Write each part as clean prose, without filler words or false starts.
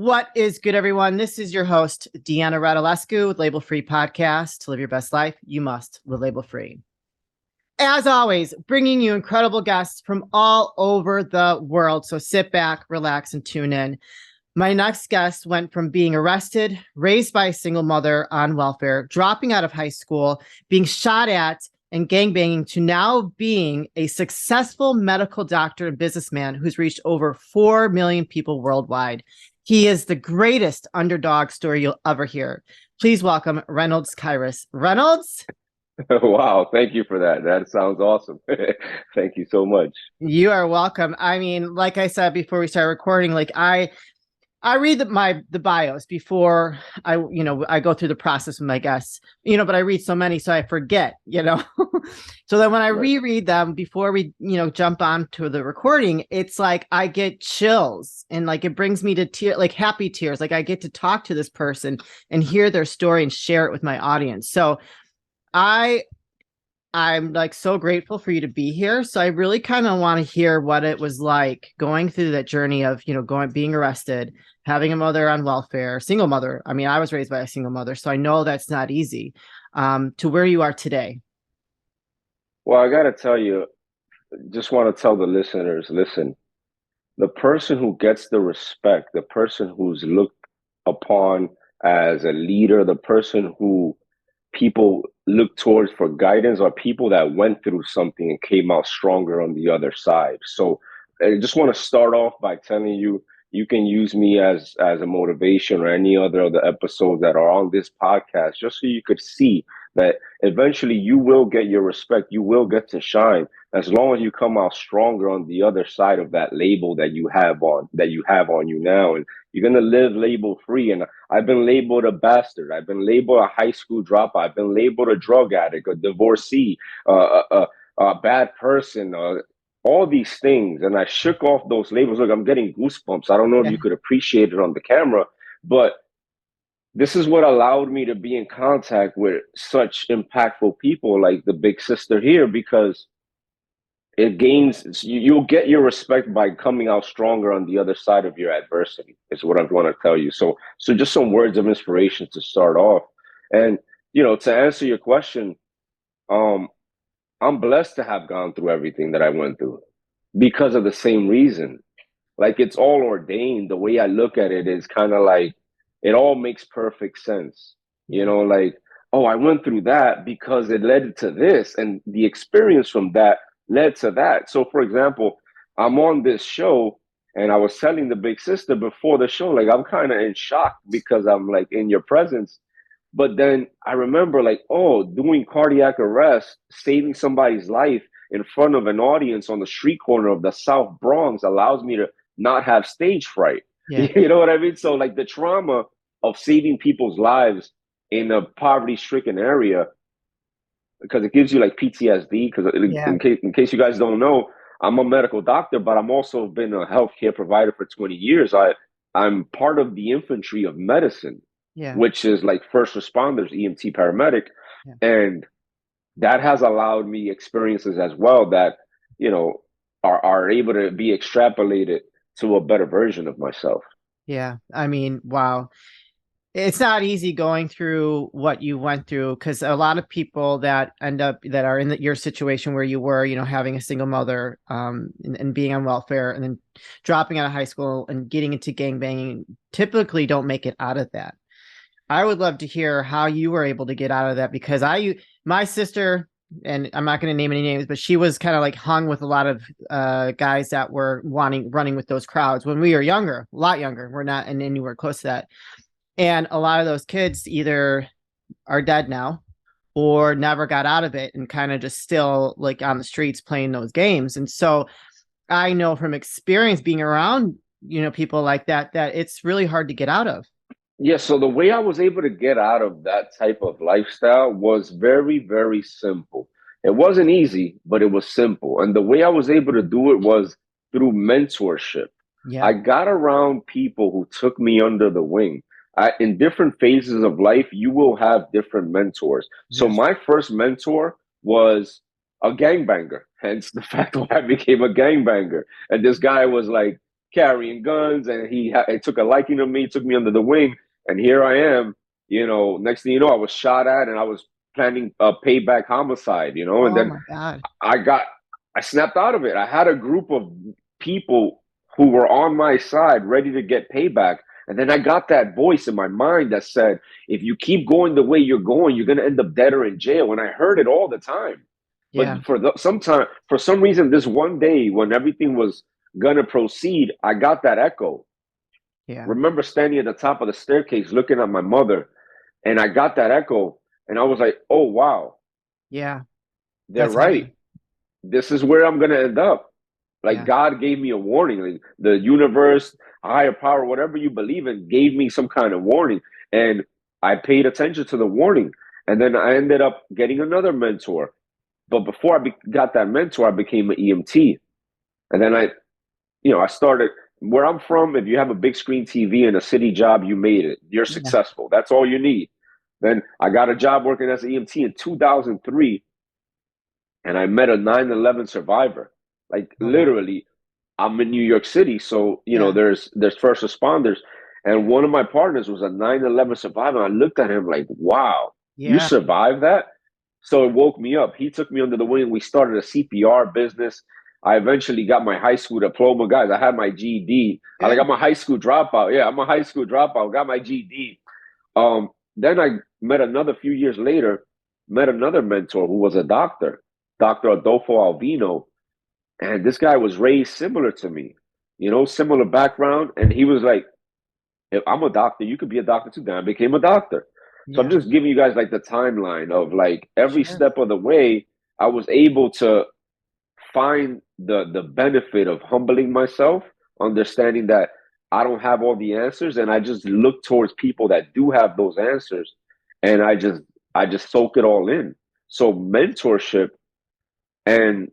What is good, everyone? This is your host, Deanna Radulescu with Label Free Podcast. To live your best life, you must live label free. As always, bringing you incredible guests from all over the world. So sit back, relax, and tune in. My next guest went from being arrested, raised by a single mother on welfare, dropping out of high school, being shot at, and gangbanging to now being a successful medical doctor and businessman who's reached over 4 million people worldwide. He is the greatest underdog story you'll ever hear. Please welcome Reynolds Kairus. Reynolds? Wow, thank you for that. That sounds awesome. Thank you so much. You are welcome. I mean, like I said before we started recording, like I read the bios before I go through the process with my guests, but I read so many, so I forget, so then when I reread them before we, jump on to the recording, it's like, I get chills and like, it brings me to tears, like happy tears. Like I get to talk to this person and hear their story and share it with my audience. So I'm like so grateful for you to be here. So I really kind of want to hear what it was like going through that journey of, being arrested, having a mother on welfare, single mother. I mean, I was raised by a single mother, so I know that's not easy, to where you are today. Well, I got to tell you, just want to tell the listeners, listen, the person who gets the respect, the person who's looked upon as a leader, the person who people look towards for guidance are people that went through something and came out stronger on the other side. So I just want to start off by telling you, you can use me as a motivation or any other of the episodes that are on this podcast, just so you could see that eventually you will get your respect. You will get to shine as long as you come out stronger on the other side of that label that you have on you now. And you're going to live label free. And I've been labeled a bastard. I've been labeled a high school dropout. I've been labeled a drug addict, a divorcee, a bad person, all these things. And I shook off those labels. Look, I'm getting goosebumps. I don't know if you could appreciate it on the camera, but this is what allowed me to be in contact with such impactful people like the big sister here, because you'll get your respect by coming out stronger on the other side of your adversity, is what I want to tell you. So just some words of inspiration to start off. And to answer your question, I'm blessed to have gone through everything that I went through because of the same reason. Like, it's all ordained. The way I look at it is kind of like it all makes perfect sense. Like, oh, I went through that because it led to this, and the experience from that led to that. So, for example, I'm on this show and I was telling the big sister before the show, like, I'm kind of in shock because I'm like in your presence. But then I remember, like, oh, doing cardiac arrest, saving somebody's life in front of an audience on the street corner of the South Bronx allows me to not have stage fright. Yeah. You know what I mean? So like the trauma of saving people's lives in a poverty-stricken area, because it gives you like PTSD. Because in case you guys don't know, I'm a medical doctor, but I'm also been a healthcare provider for 20 years. I'm part of the infantry of medicine, which is like first responders, EMT, paramedic. And that has allowed me experiences as well that, are able to be extrapolated to a better version of myself. Yeah. I mean, wow. It's not easy going through what you went through, because a lot of people that are in your situation where you were, having a single mother, and being on welfare and then dropping out of high school and getting into gangbanging typically don't make it out of that. I would love to hear how you were able to get out of that, because my sister, and I'm not going to name any names, but she was kind of like hung with a lot of guys that were running with those crowds when we were younger, a lot younger. We're not anywhere close to that. And a lot of those kids either are dead now or never got out of it and kind of just still like on the streets playing those games. And so I know from experience being around, people like that it's really hard to get out of. Yeah, so the way I was able to get out of that type of lifestyle was very, very simple. It wasn't easy, but it was simple. And the way I was able to do it was through mentorship. Yeah. I got around people who took me under the wing. In different phases of life, you will have different mentors. So my first mentor was a gangbanger, hence the fact why I became a gangbanger. And this guy was like carrying guns, and he took a liking to me, took me under the wing, and here I am. Next thing you know, I was shot at, and I was planning a payback homicide. And Oh then my God. I got I snapped out of it. I had a group of people who were on my side, ready to get payback. And then I got that voice in my mind that said, if you keep going the way you're going, you're going to end up dead or in jail. And I heard it all the time. Yeah. But for some reason, this one day when everything was going to proceed, I got that echo. Yeah. Remember standing at the top of the staircase looking at my mother, and I got that echo. And I was like, oh, wow, Yeah. they're That's right. heavy. This is where I'm going to end up. Like Yeah. God gave me a warning. Like the universe, higher power, whatever you believe in, gave me some kind of warning. And I paid attention to the warning. And then I ended up getting another mentor. But before got that mentor, I became an EMT. And then I started where I'm from. If you have a big screen TV and a city job, you made it. You're Yeah. successful. That's all you need. Then I got a job working as an EMT in 2003, and I met a 9/11 survivor. Like Oh wow. literally, I'm in New York City, so Yeah. there's first responders, and one of my partners was a 9/11 survivor. And I looked at him like, "Wow, you Yeah. survived that!" So it woke me up. He took me under the wing. We started a CPR business. I eventually got my high school diploma, guys. I had my GED. Good. I'm a high school dropout. Yeah, I'm a high school dropout. Got my GED. Then I met another few years later, met another mentor who was a doctor, Dr. Adolfo Alvino, and this guy was raised similar to me, similar background. And he was like, if I'm a doctor, you could be a doctor too. Then I became a doctor. So I'm Yeah. just giving you guys like the timeline of like every Sure. step of the way, I was able to find the benefit of humbling myself, understanding that I don't have all the answers, and I just look towards people that do have those answers, and I just soak it all in. So mentorship and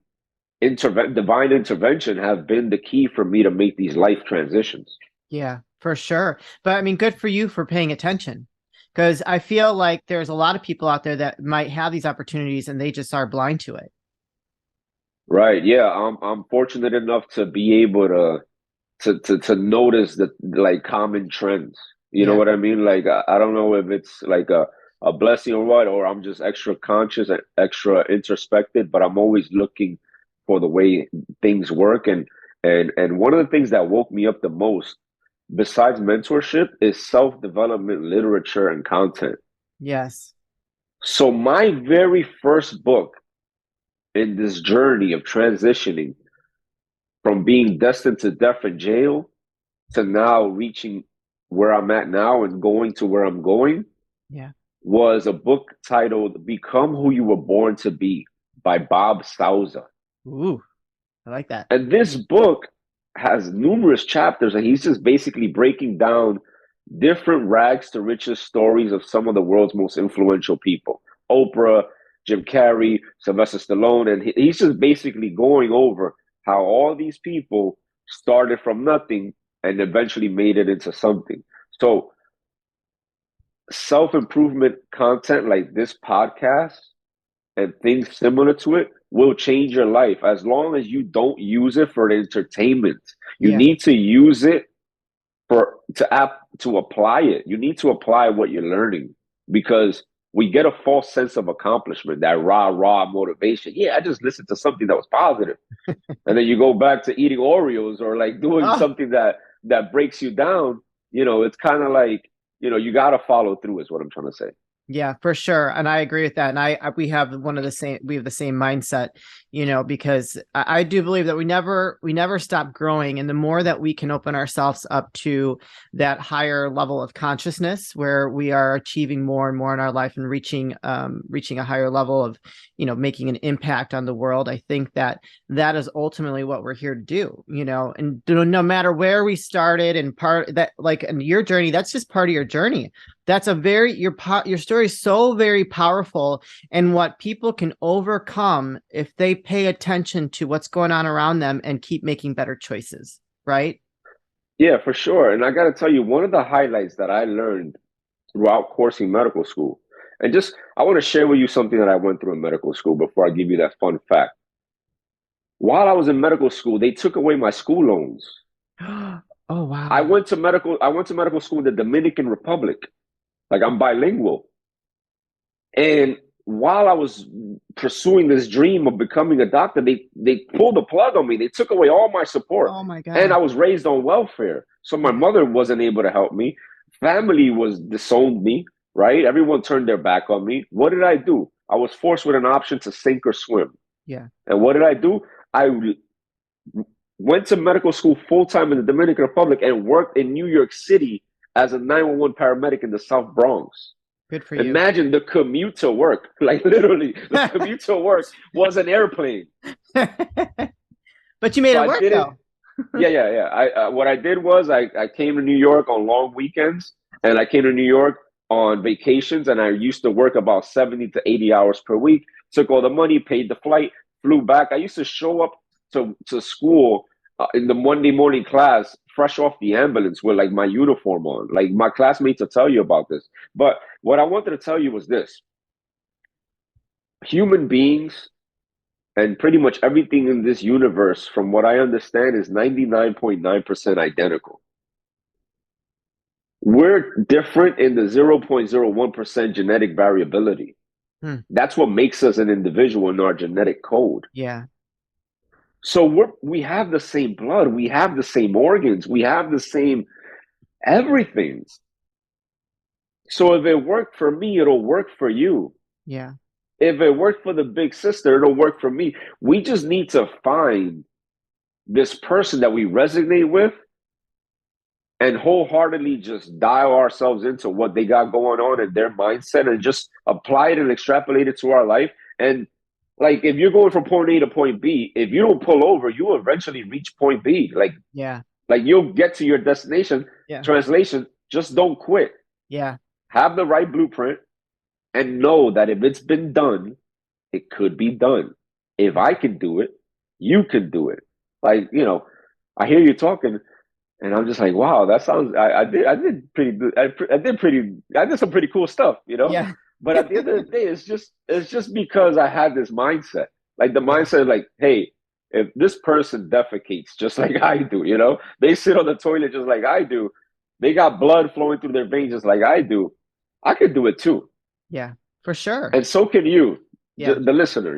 divine intervention have been the key for me to make these life transitions. Yeah, for sure. But I mean, good for you for paying attention. Because I feel like there's a lot of people out there that might have these opportunities and they just are blind to it. Right. Yeah. I'm fortunate enough to be able to notice the like common trends. You know Yeah. what I mean? Like I don't know if it's like a blessing or what, or I'm just extra conscious and extra introspective, but I'm always looking for the way things work. And one of the things that woke me up the most, besides mentorship, is self-development literature and content. Yes. So my very first book in this journey of transitioning from being destined to death in jail to now reaching where I'm at now and going to where I'm going Yeah. was a book titled Become Who You Were Born to Be by Bob Souza. Ooh, I like that. And this book has numerous chapters, and he's just basically breaking down different rags to riches stories of some of the world's most influential people. Oprah, Jim Carrey, Sylvester Stallone, and he's just basically going over how all these people started from nothing and eventually made it into something. So, self improvement content like this podcast and things similar to it will change your life as long as you don't use it for entertainment. You Yeah. need to use it to apply it. You need to apply what you're learning because we get a false sense of accomplishment, that raw motivation. Yeah, I just listened to something that was positive. And then you go back to eating Oreos or like doing Oh, something that breaks you down. It's kind of like, you got to follow through is what I'm trying to say. yeah, for sure. And I agree with that. And we have we have the same mindset, because I do believe that we never stop growing. And the more that we can open ourselves up to that higher level of consciousness where we are achieving more and more in our life and reaching a higher level of, making an impact on the world. I think that that is ultimately what we're here to do, and no matter where we started and part that, like in your journey, that's just part of your journey. That's your story is so very powerful, and what people can overcome if they pay attention to what's going on around them and keep making better choices, right? Yeah, for sure. And I got to tell you, one of the highlights that I learned throughout coursing medical school, and just I want to share with you something that I went through in medical school before I give you that fun fact. While I was in medical school, they took away my school loans. Oh, wow. I went to medical school in the Dominican Republic. Like I'm bilingual. And while I was pursuing this dream of becoming a doctor, they pulled the plug on me. They took away all my support. Oh my And I God. was raised on welfare. So my Yeah. mother wasn't able to help me. Family was disowned me, right? Everyone turned their back on me. What did I do? I was forced with an option to sink or swim. Yeah. And what did I do? I went to medical school full time in the Dominican Republic and worked in New York City as a 911 paramedic in the South Bronx. Good for you. Imagine the commute to work. Like literally, the commute to work was an airplane. But you made So it I work did it. though. Yeah, yeah, yeah. I what I did was I came to New York on long weekends, and I came to New York on vacations, and I used to work about 70 to 80 hours per week. Took all the money, paid the flight, flew back. I used to show up to school in the Monday morning class, fresh off the ambulance with like my uniform on. Like my classmates will tell you about this. But what I wanted to tell you was this: human beings and pretty much everything in this universe, from what I understand, is 99.9% identical. We're different in the 0.01% genetic variability. Hmm. That's what makes us an individual in our genetic code. Yeah. So we have the same blood, we have the same organs, we have the same everything. So if it worked for me, it'll work for you. Yeah. If it worked for the big sister, it'll work for me. We just need to find this person that we resonate with and wholeheartedly just dial ourselves into what they got going on in their mindset and just apply it and extrapolate it to our life. And like if you're going from point A to point B, if you don't pull over, you will eventually reach point B. Yeah. Like you'll get to your destination. Yeah. Translation, just don't quit. Yeah. Have the right blueprint and know that if it's been done, it could be done. If I can do it, you can do it. Like, I hear you talking. And I'm just like, wow, that sounds. I did pretty good. I did some pretty cool stuff, you know. Yeah. But at the end of the day, it's just because I had this mindset, like the Yeah. mindset, like, hey, if this person defecates just like I do, they sit on the toilet just like I do, they got blood flowing through their veins just like I do, I could do it too, Yeah. For sure. and so can you, Yeah. the listener.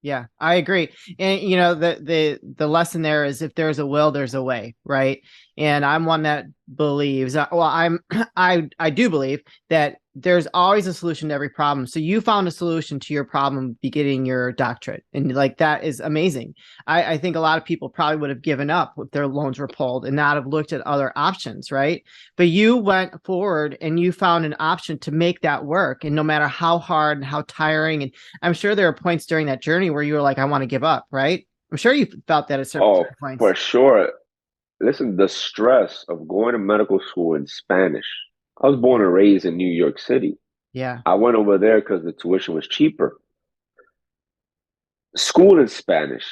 Yeah, I agree. And the lesson there is if there's a will, there's a way, right? And I'm one that believes, well, I do believe that there's always a solution to every problem. So you found a solution to your problem beginning your doctorate. And like that is amazing. I think a lot of people probably would have given up if their loans were pulled and not have looked at other options, right? But you went forward and you found an option to make that work. And no matter how hard and how tiring, and I'm sure there are points during that journey where you were like, I want to give up, right? I'm sure you felt that at Oh, certain points. for sure. Listen, the stress of going to medical school in Spanish. I was born Yeah. and raised in New York City. Yeah. I went over there because the tuition was cheaper. School in Spanish.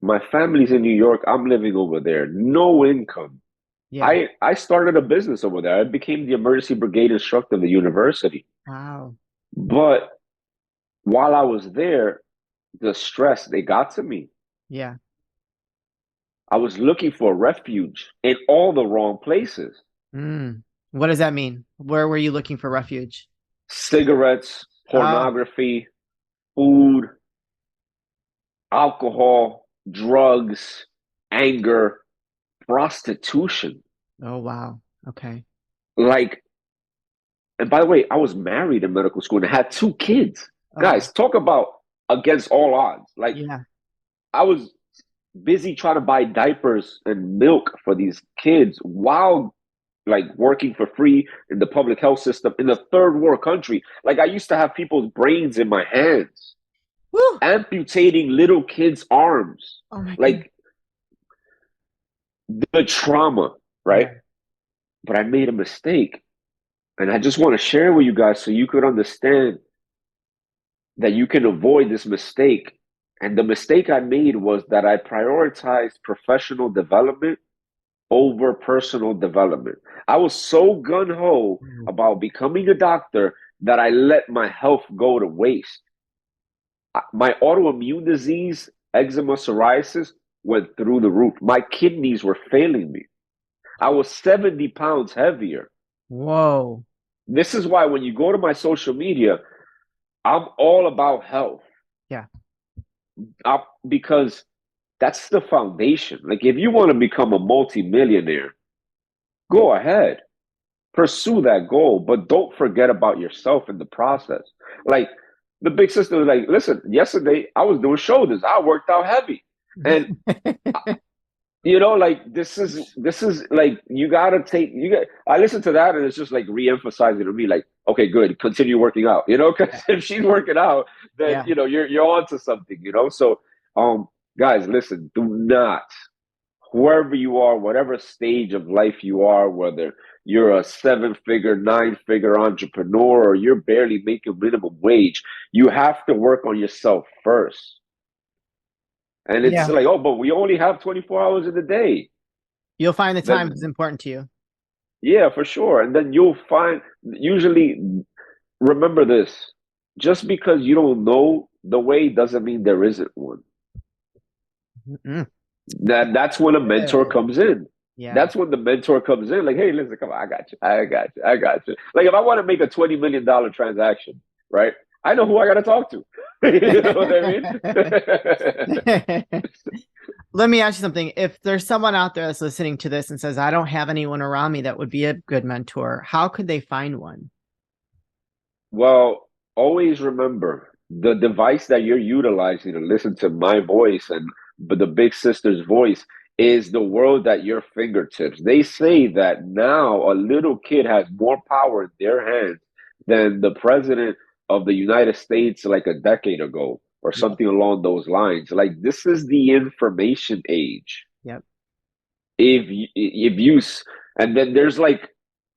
My family's in New York. I'm living over there. No income. Yeah. I started a business over there. I became the emergency brigade instructor of the university. Wow. But while I was there, the stress, they got to me. Yeah. I was looking for refuge in all the wrong places. Mm. What does that mean? Where were you looking for refuge? Cigarettes, Oh, pornography, food, alcohol, drugs, anger, prostitution. oh, wow. Okay. Like, and by the way, I was married in medical school and I had two kids. Oh, Guys, talk about against all odds. Like, yeah. I was busy trying to buy diapers and milk for these kids while like working for free in the public health system in a third world country. Like, I used to have people's brains in my hands, Woo. amputating little kids' arms. Oh my goodness. Like, the trauma, right? Yeah. But I made a mistake. And I just want to share with you guys so you could understand that you can avoid this mistake. And the mistake I made was that I prioritized professional development over personal development. I was so gun ho Mm. about becoming a doctor that I let my health go to waste. My autoimmune disease, eczema, psoriasis, went through the roof. My kidneys were failing me. I was 70 pounds heavier. Whoa. This is why when you go to my social media, I'm all about health. Yeah. Because that's the foundation. Like if you want to become a multimillionaire, go ahead, pursue that goal, but don't forget about yourself in the process. Like the big sister was like, listen, yesterday I was doing shoulders. I worked out heavy. And like this is like you gotta take you got I listen to that and it's just like re-emphasizing to me, like, okay, good, continue working out, because Yeah. if she's working out, then Yeah. you're onto something. So guys, listen, do not, whoever you are, whatever stage of life you are, whether you're a 7-figure, 9-figure entrepreneur, or you're barely making minimum wage, you have to work on yourself first. And it's Yeah. like, oh, but we only have 24 hours in the day. You'll find the time is Then, important to you. yeah, for sure. And then you'll find, usually, remember this, just because you don't know the way doesn't mean there isn't one. Mm-mm. That's when a mentor Good. comes in. Yeah. That's when the mentor comes in. Like, hey, listen, come on, I got you. I got you. I got you. Like, if I want to make a $20 million transaction, right? I know who I got to talk to. You know what I mean? Let me ask you something. If there's someone out there that's listening to this and says, I don't have anyone around me that would be a good mentor, how could they find one? Well, always remember the device that you're utilizing to listen to my voice and the big sister's voice is the world at your fingertips. They say that now a little kid has more power in their hands than the president of the United States like a decade ago or Yeah. something along those lines. Like this is the information age. Yep. And then there's like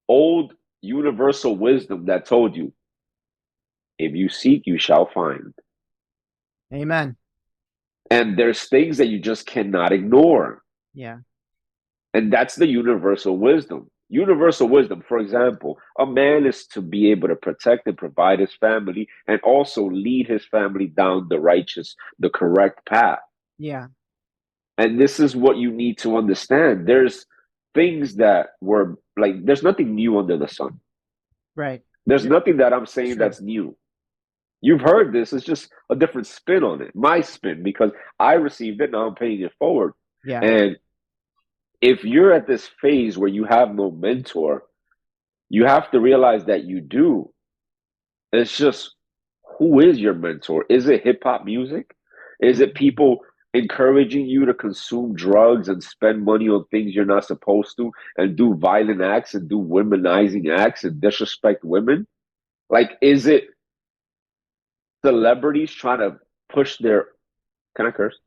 old universal wisdom that told you if you seek, you shall find. Amen. And there's things that you just cannot ignore. Yeah. And that's the universal wisdom. Universal wisdom, for example, a man is to be able to protect and provide his family and also lead his family down the correct path. Yeah. And this is what you need to understand. There's things that were like, there's nothing new under the sun. Right. There's Yeah. nothing that I'm It's saying true. that's new. You've heard this. It's just a different spin on it. My spin, because I received it. Now I'm paying it forward. Yeah. And if you're at this phase where you have no mentor, you have to realize that you do. It's just, who is your mentor? Is it hip hop music? Is it Mhm. people encouraging you to consume drugs and spend money on things you're not supposed to and do violent acts and do womanizing acts and disrespect women? Like, is it celebrities trying to push their, can I curse?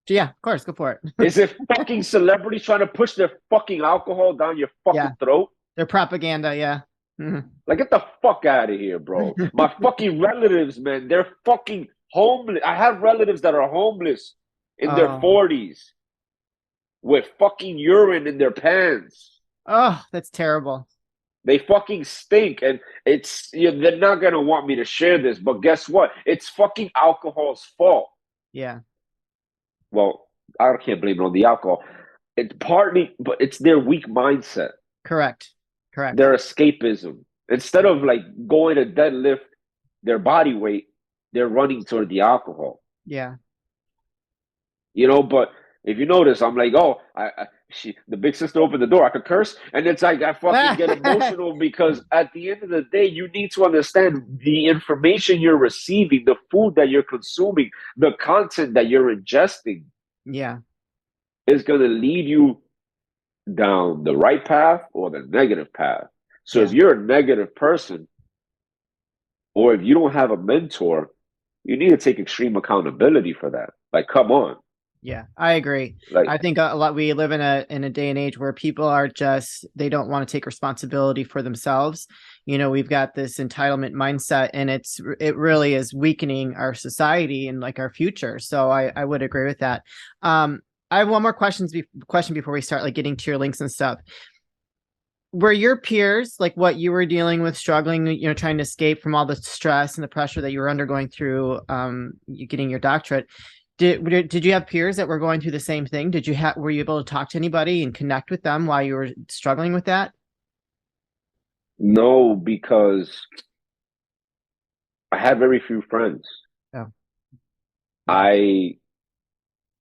Yeah, of course. Go for it. Is it fucking celebrities trying to push their fucking alcohol down your Yeah. fucking throat? Their propaganda. Yeah. Mhm. Like, get the fuck out of here, bro. My fucking relatives, man, they're fucking homeless. I have relatives that are homeless in their Oh. 40s with fucking urine in their pants. Oh, that's terrible. They fucking stink. And they're not going to want me to share this, but guess what? It's fucking alcohol's fault. Yeah. Well, I can't blame it on the alcohol. It's partly, but it's their weak mindset, Correct. Correct. their escapism. Instead of like going to deadlift their body weight, they're running toward the alcohol. Yeah. But if you notice, I'm like, oh, the big sister opened the door. I could curse, and it's like I fucking get emotional because at the end of the day, you need to understand the information you're receiving, the food that you're consuming, the content that you're ingesting Yeah. is going to lead you down the right path or the negative path. So if Yeah. you're a negative person, or if you don't have a mentor, you need to take extreme accountability for that. Like, come on. Yeah, I agree. Like, I think a lot we live in a day and age where people are just they don't want to take responsibility for themselves. We've got this entitlement mindset and it really is weakening our society and like our future. So I would agree with that. I have one more question before we start like getting to your links and stuff. Were your peers like what you were dealing with, struggling, trying to escape from all the stress and the pressure that you were undergoing through you getting your doctorate? Did you have peers that were going through the same thing? Were you able to talk to anybody and connect with them while you were struggling with that? No, because I had very few friends. Oh, yeah. I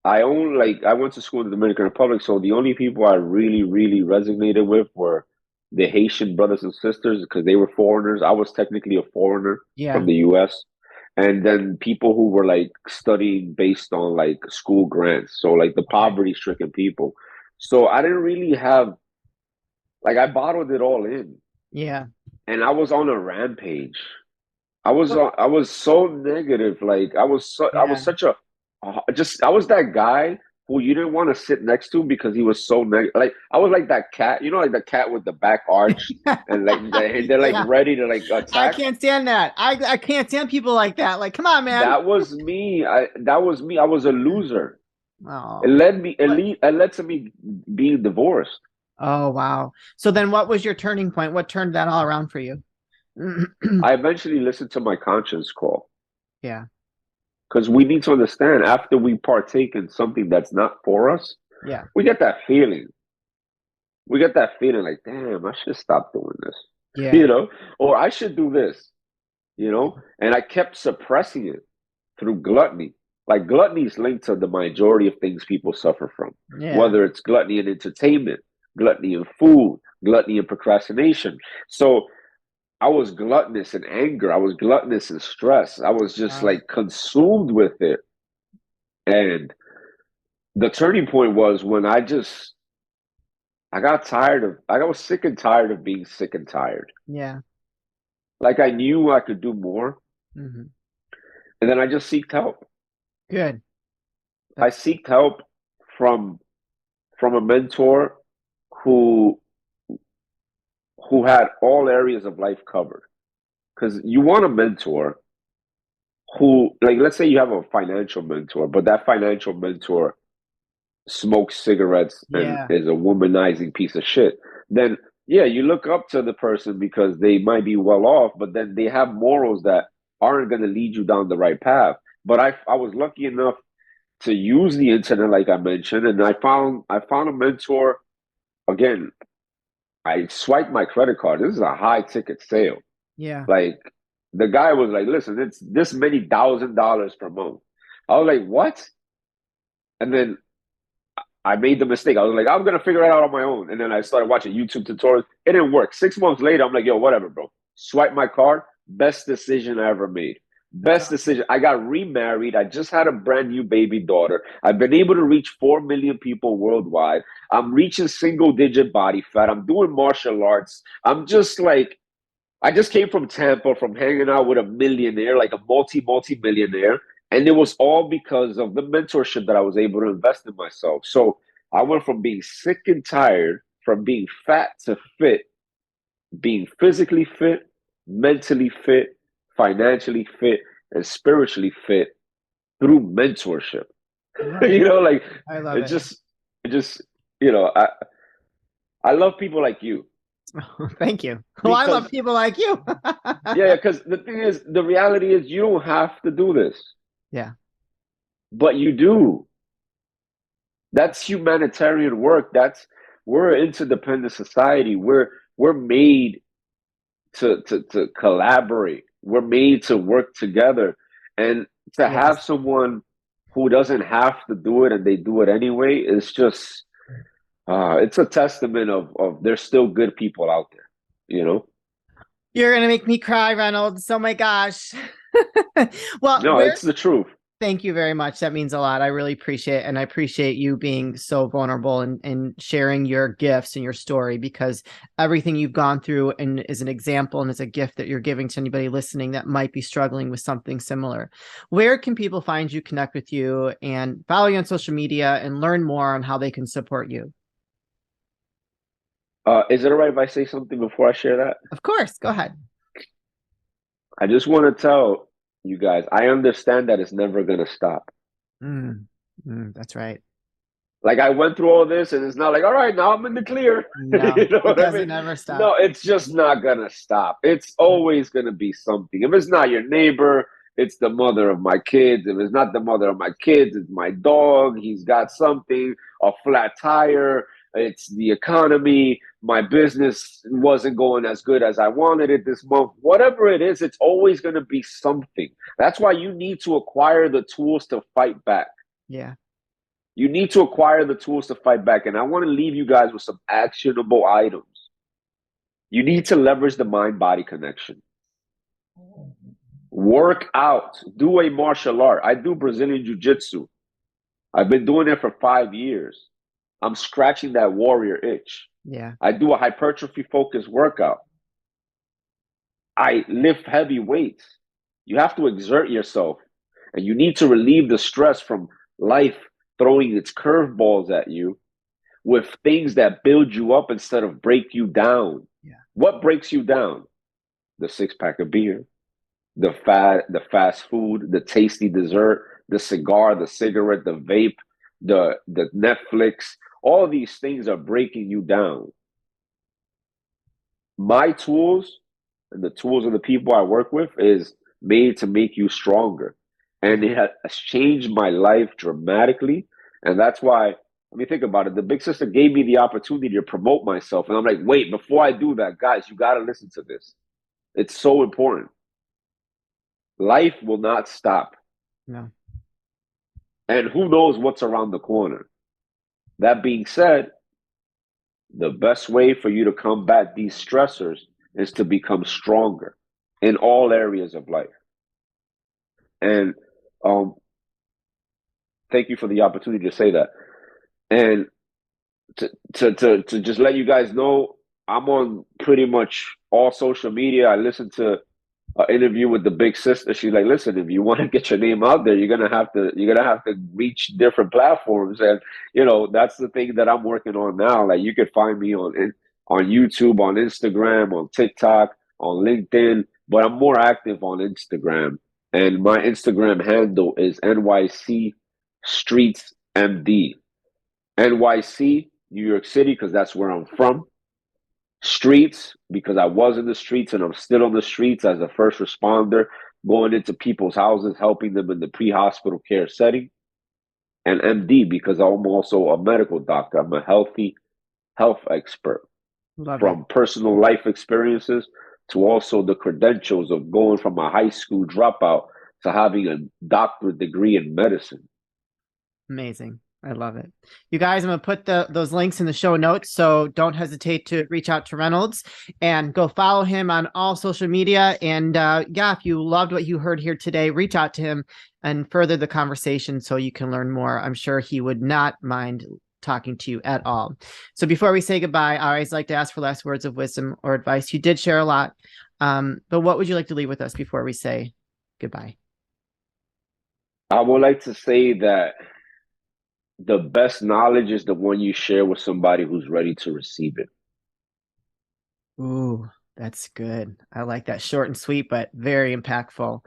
I went to school in the Dominican Republic, so the only people I really, really resonated with were the Haitian brothers and sisters because they were foreigners. I was technically a foreigner Yeah. from the US. And then people who were like studying based on like school grants. So like the Okay. poverty stricken people. So I didn't really have like I bottled it all in. Yeah. And I was on a rampage. Well, I was so negative. Like I was yeah. such a just I was that guy who you didn't want to sit next to because he was so negative. Like I was like that cat, you know, like the cat with the back arch and like they're like Yeah. ready to like I attack. can't stand that. I can't stand people like that. Like, come on, man. That was me. That was me. I was a loser. Oh. What? It led to me being divorced. Oh, wow. So then what was your turning point? What turned that all around for you? I eventually listened to my conscience call Yeah. because we need to understand after we partake in something that's not for us, Yeah. we get that feeling. We get that feeling like, damn, I should stop doing this, Yeah. or I should do this. And I kept suppressing it through gluttony. Like gluttony is linked to the majority of things people suffer from, Yeah. whether it's gluttony in entertainment, gluttony in food, gluttony in procrastination. So I was gluttonous in anger. I was gluttonous in stress. I was just Wow. like consumed with it. And the turning point was when I was sick and tired of being sick and tired. Yeah. Like I knew I could do more. Hmm. And then I just seeked help. Good. I That's seeked help from from a mentor who who had all areas of life covered. Because you want a mentor who, like, let's say you have a financial mentor, but that financial mentor smokes cigarettes and yeah. is a womanizing piece of shit. Then, yeah, you look up to the person because they might be well off, but then they have morals that aren't going to lead you down the right path. But I was lucky enough to use the internet, like I mentioned, and I found a mentor. Again, I swiped my credit card. This is a high ticket sale. Yeah. Like the guy was like, "Listen, it's this many $1,000 per month." I was like, "What?" And then I made the mistake. I was like, "I'm gonna figure it out on my own." And then I started watching YouTube tutorials. It didn't work. 6 months later, I'm like, "Yo, whatever, bro." Swipe my card. Best decision I ever made. That's Best awesome. decision. I got remarried. I just had a brand new baby daughter. I've been able to reach 4 million people worldwide. I'm reaching single digit body fat. I'm doing martial arts. I'm just like I just came from Tampa from hanging out with a millionaire, like a multi millionaire, and it was all because of the mentorship that I was able to invest in myself. So I went from being sick and tired, from being fat to fit, being physically fit, mentally fit, financially fit, and spiritually fit through mentorship. Love it. Like I love it it. just you know, I love people like you Thank you. Well, I love because people like you. yeah, because the thing is, the reality is, you don't have to do this, Yeah. but you do. That's humanitarian work. We're an interdependent society. We're made to collaborate. We're made to work together, and to have Yes. someone who doesn't have to do it and they do it anyway is just it's a testament of there's still good people out there. You know. You're gonna make me cry, Reynolds. Oh my gosh. Well, No, where it's the truth. thank you very much. That means a lot. I really appreciate it. And I appreciate you being so vulnerable and sharing your gifts and your story because everything you've gone through and is an example and is a gift that you're giving to anybody listening that might be struggling with something similar. Where can people find you, connect with you, and follow you on social media and learn more on how they can support you? Is it all right if I say something before I share that? Of course, go ahead. I just want to tell you guys, I understand that it's never going to stop. That's right. Like I went through all this and it's not like, all right, now I'm in the clear. No, You know it what I doesn't mean? ever stop. No, it's just not going to stop. It's always going to be something. If it's not your neighbor, it's the mother of my kids. If it's not the mother of my kids, it's my dog. He's got something, a flat tire. It's the economy. My business wasn't going as good as I wanted it this month. Whatever it is, it's always going to be something. That's why you need to acquire the tools to fight back. Yeah. You need to acquire the tools to fight back. And I want to leave you guys with some actionable items. You need to leverage the mind-body connection. Work out. Do a martial art. I do Brazilian jiu-jitsu. I've been doing it for 5 years. I'm scratching that warrior itch. Yeah. I do a hypertrophy-focused workout. I lift heavy weights. You have to exert yourself. And you need to relieve the stress from life throwing its curveballs at you with things that build you up instead of break you down. Yeah. What breaks you down? The 6-pack of beer, the fast food, the tasty dessert, the cigar, the cigarette, the vape, the Netflix. All of these things are breaking you down. My tools and the tools of the people I work with is made to make you stronger. And it has changed my life dramatically. And that's why, I mean, think about it. The big sister gave me the opportunity to promote myself. And I'm like, wait, before I do that, guys, you got to listen to this. It's so important. Life will not stop. No. And who knows what's around the corner. That being said, the best way for you to combat these stressors is to become stronger in all areas of life. And thank you for the opportunity to say that. And to just let you guys know, I'm on pretty much all social media. I listen to an interview with the big sister. She's like, listen, if you want to get your name out there, you're gonna have to reach different platforms. And that's the thing that I'm working on now. Like, you could find me on YouTube, on Instagram, on TikTok, on LinkedIn, but I'm more active on Instagram. And my Instagram handle is NYC Streets MD. NYC, New York City, because that's where I'm from. Streets, because I was in the streets and I'm still on the streets as a first responder, going into people's houses, helping them in the pre-hospital care setting. And MD, because I'm also a medical doctor. I'm a health expert. Love it. From personal life experiences to also the credentials of going from a high school dropout to having a doctorate degree in medicine. Amazing. I love it. You guys, I'm going to put those links in the show notes, so don't hesitate to reach out to Reynolds and go follow him on all social media. And yeah, if you loved what you heard here today, reach out to him and further the conversation so you can learn more. I'm sure he would not mind talking to you at all. So before we say goodbye, I always like to ask for last words of wisdom or advice. You did share a lot, but what would you like to leave with us before we say goodbye? I would like to say that the best knowledge is the one you share with somebody who's ready to receive it. Ooh, that's good. I like that. Short and sweet, but very impactful.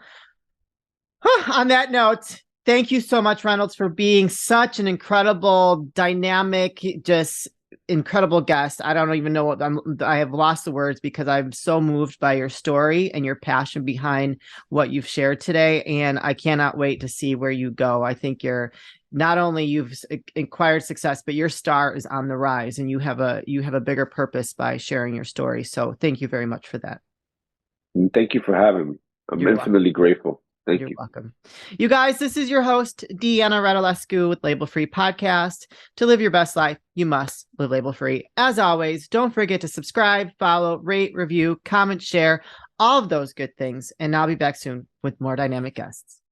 On that note, thank you so much, Reynolds, for being such an incredible, dynamic, just incredible guest. I don't even know what I have lost the words because I'm so moved by your story and your passion behind what you've shared today. And I cannot wait to see where you go. I think not only you've acquired success, but your star is on the rise, and you have a bigger purpose by sharing your story. So thank you very much for that. And thank you for having me. I'm infinitely grateful. Thank you. You're welcome. You guys, this is your host, Deanna Radulescu with Label Free Podcast. To live your best life, you must live label free. As always, don't forget to subscribe, follow, rate, review, comment, share, all of those good things. And I'll be back soon with more dynamic guests.